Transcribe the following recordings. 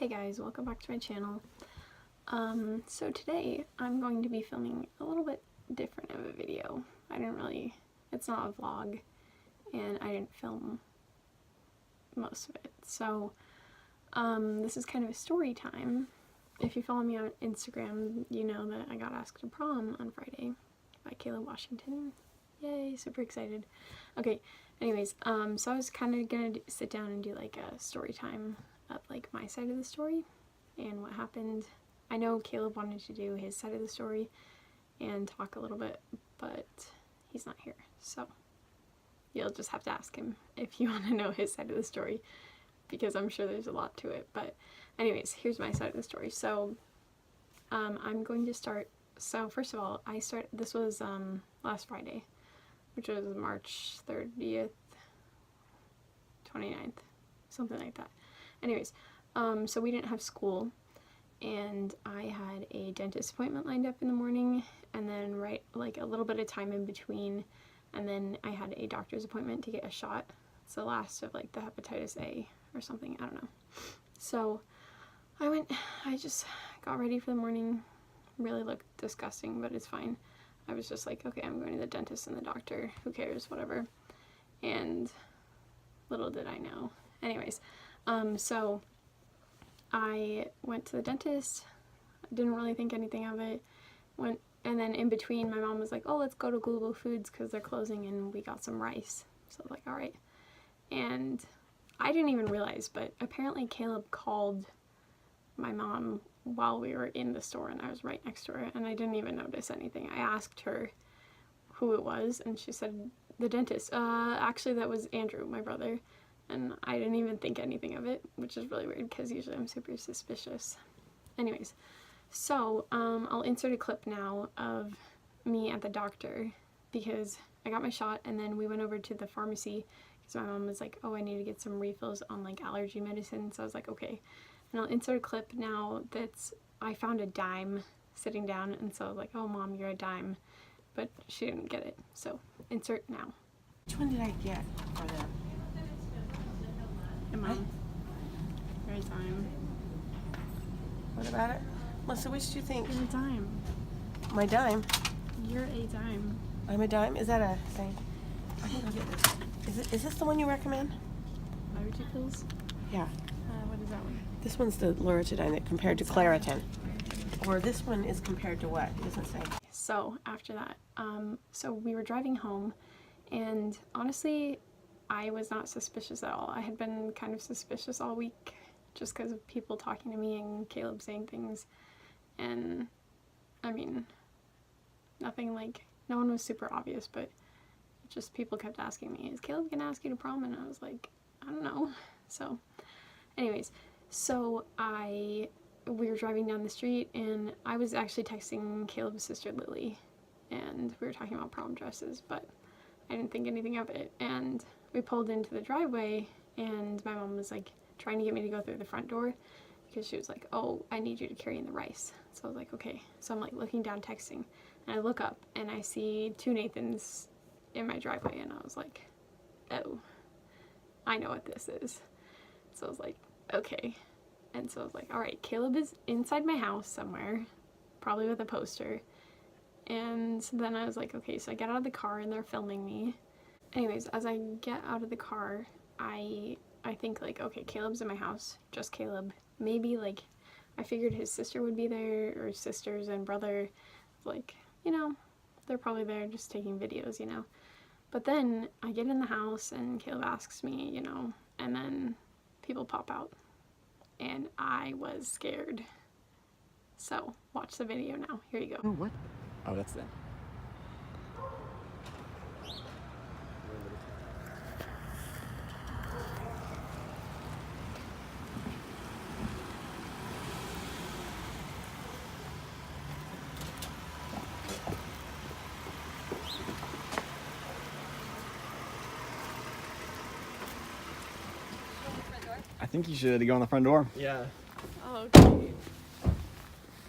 Hey guys, welcome back to my channel. So today I'm going to be filming a little bit different of a video. It's not a vlog, and I didn't film most of it. So this is kind of a story time. If you follow me on Instagram, you know that I got asked to prom on Friday by Caleb Washington. Yay, super excited. Okay, anyways, so I was kind of gonna sit down and do like a story time of like my side of the story and what happened. I know Caleb wanted to do his side of the story and talk a little bit, but he's not here, so you'll just have to ask him if you want to know his side of the story, because I'm sure there's a lot to it. But anyways, here's my side of the story. So I'm going to start. So first of all, this was last Friday, which was March 30th, 29th, something like that. Anyways, so we didn't have school, and I had a dentist appointment lined up in the morning, and then like a little bit of time in between, and then I had a doctor's appointment to get a shot. It's the last of like the hepatitis A or something, I don't know. So I just got ready for the morning. Really looked disgusting, but it's fine. I was just like, okay, I'm going to the dentist and the doctor, who cares, whatever. And little did I know. Anyways, so I went to the dentist. Didn't really think anything of it. And then in between, my mom was like, oh, let's go to Global Foods because they're closing, and we got some rice. So I was like, all right. And I didn't even realize, but apparently Caleb called my mom while we were in the store, and I was right next to her, and I didn't even notice anything. I asked her who it was, and she said the dentist. Actually, that was Andrew, my brother, and I didn't even think anything of it, which is really weird because usually I'm super suspicious. Anyways, so I'll insert a clip now of me at the doctor because I got my shot, and then we went over to the pharmacy because my mom was like, oh, I need to get some refills on like allergy medicine. So I was like, okay. And I'll insert a clip now I found a dime sitting down, and so I was like, oh mom, you're a dime, but she didn't get it. So insert now. Which one did I get for them? Hey mom, you're a dime. What about it? Melissa, which do you think? You're a dime. My dime? You're a dime. I'm a dime? Is that a thing? I can go get this. Is this the one you recommend? Allergy pills? Yeah. What is that one? This one's the Loratadine that compared to Claritin. Or this one is compared to what? It doesn't say. So after that, so we were driving home, and honestly, I was not suspicious at all. I had been kind of suspicious all week just because of people talking to me and Caleb saying things, and I mean, nothing like, no one was super obvious, but just people kept asking me, is Caleb gonna ask you to prom? And I was like, I don't know. So anyways, so we were driving down the street, and I was actually texting Caleb's sister Lily, and we were talking about prom dresses, but I didn't think anything of it. And we pulled into the driveway, and my mom was like trying to get me to go through the front door because she was like, oh, I need you to carry in the rice. So I was like, okay. So I'm like looking down texting, and I look up and I see two Nathans in my driveway, and I was like, oh, I know what this is. So I was like, okay. And so I was like, all right, Caleb is inside my house somewhere, probably with a poster. And then I was like, okay, so I get out of the car, and they're filming me. Anyways, as I get out of the car, I think like, okay, Caleb's in my house, just Caleb. Maybe like, I figured his sister would be there, or sisters and brother, like, you know, they're probably there just taking videos, you know. But then I get in the house, and Caleb asks me, you know, and then people pop out, and I was scared. So watch the video now. Here you go. Oh, what? Oh, that's them. I think you should go on the front door. Yeah. Oh, okay. Why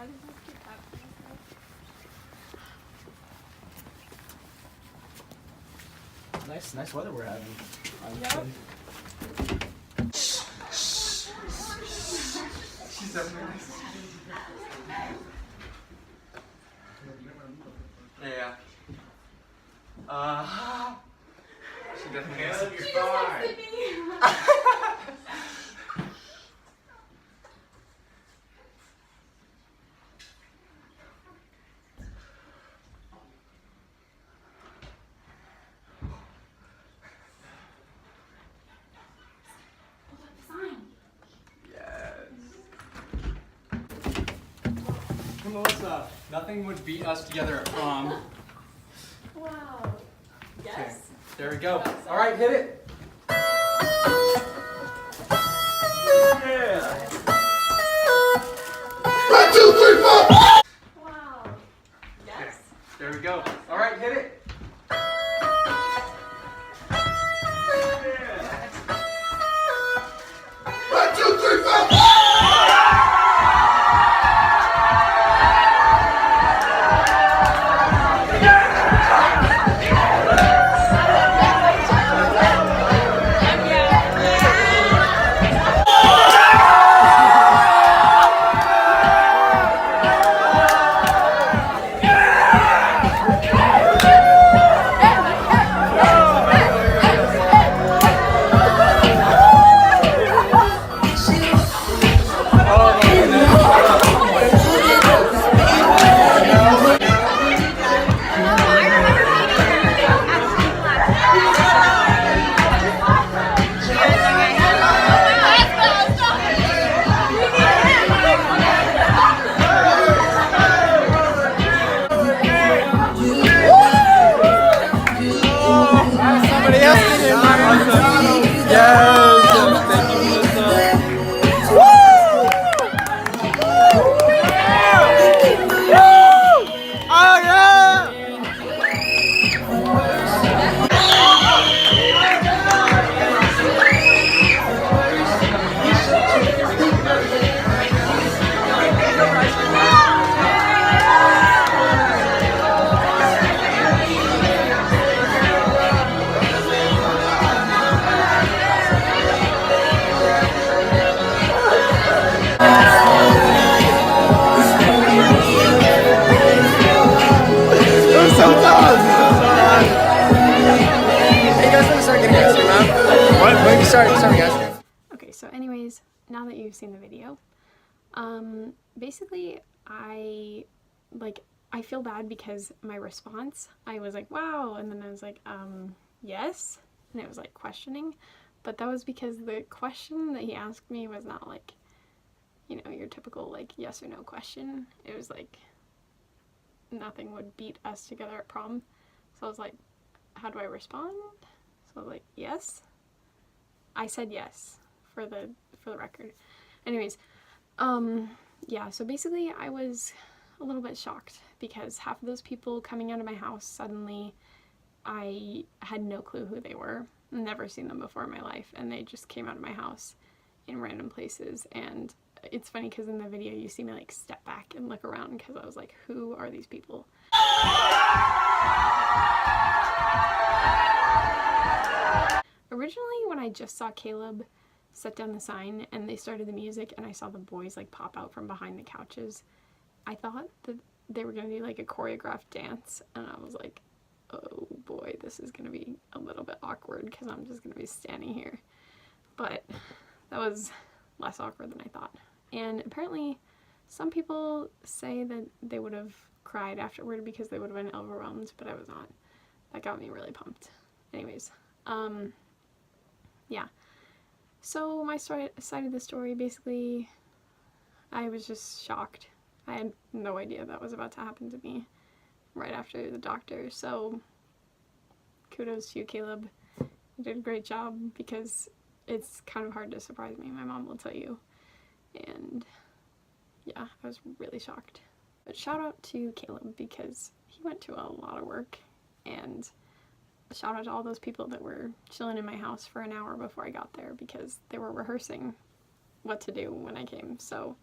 does this keep happening? Nice weather we're having. Yep. Yeah. She definitely is. Caleb, you're fine. Melissa, nothing would beat us together at prom. Wow. Yes. There we go. All right, hit it. Yeah. Wow. Yes. There we go. All right, hit it. Somebody else did it, Yes! Thank you, Melissa. Oh, yeah! It was so tough! Hey, you guys want to start getting ice cream out? What? When you start getting ice cream? Okay, so anyways, now that you've seen the video, basically I feel bad because my response, I was like, wow, and then I was like, yes, and it was like questioning, but that was because the question that he asked me was not like, you know, your typical like yes or no question. It was like, nothing would beat us together at prom. So I was like, how do I respond? So I was like, yes. I said yes for the record. Anyways, yeah, so basically I was a little bit shocked because half of those people coming out of my house suddenly, I had no clue who they were. Never seen them before in my life, and they just came out of my house in random places. And it's funny because in the video you see me like step back and look around because I was like, who are these people? Originally, when I just saw Caleb set down the sign and they started the music and I saw the boys like pop out from behind the couches, I thought that they were going to do like a choreographed dance, and I was like, oh boy, this is going to be a little bit awkward because I'm just going to be standing here. But that was less awkward than I thought. And apparently some people say that they would have cried afterward because they would have been overwhelmed, but I was not. That got me really pumped. Anyways, yeah. So my side of the story, basically, I was just shocked. I had no idea that was about to happen to me right after the doctor. So kudos to you, Caleb. You did a great job because it's kind of hard to surprise me. My mom will tell you. And yeah, I was really shocked. But shout out to Caleb because he went to a lot of work, and shout out to all those people that were chilling in my house for an hour before I got there because they were rehearsing what to do when I came. So,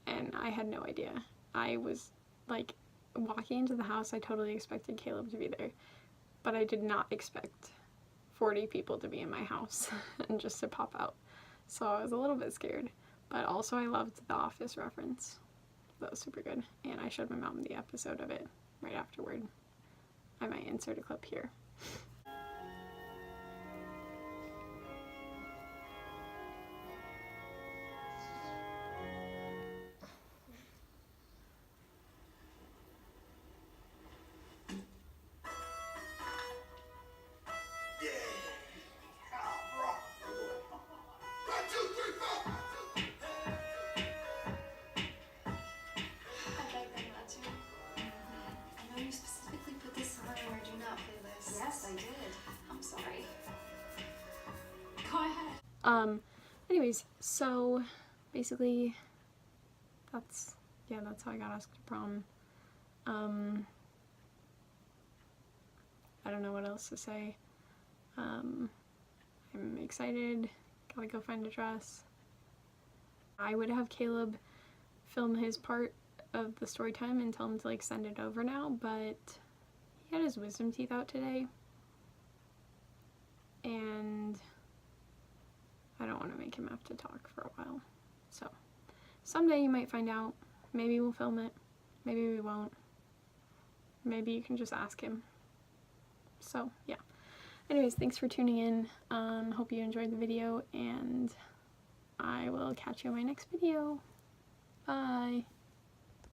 and I had no idea. I was like walking into the house, I totally expected Caleb to be there, but I did not expect 40 people to be in my house and just to pop out. So I was a little bit scared, But also I loved the Office reference. That was super good. And I showed my mom the episode of it right afterward. I might insert a clip here. I beg them not to. I know you specifically put this on our do not playlist. Yes, I did. I'm sorry. Go ahead. Anyways, so basically that's how I got asked to prom. I don't know what else to say. I'm excited. Gotta go find a dress. I would have Caleb film his part of the story time and tell him to like send it over now, but he had his wisdom teeth out today and I don't want to make him have to talk for a while. So someday you might find out. Maybe we'll film it, maybe we won't, maybe you can just ask him. So yeah, anyways, thanks for tuning in. Hope you enjoyed the video and I will catch you in my next video. Bye.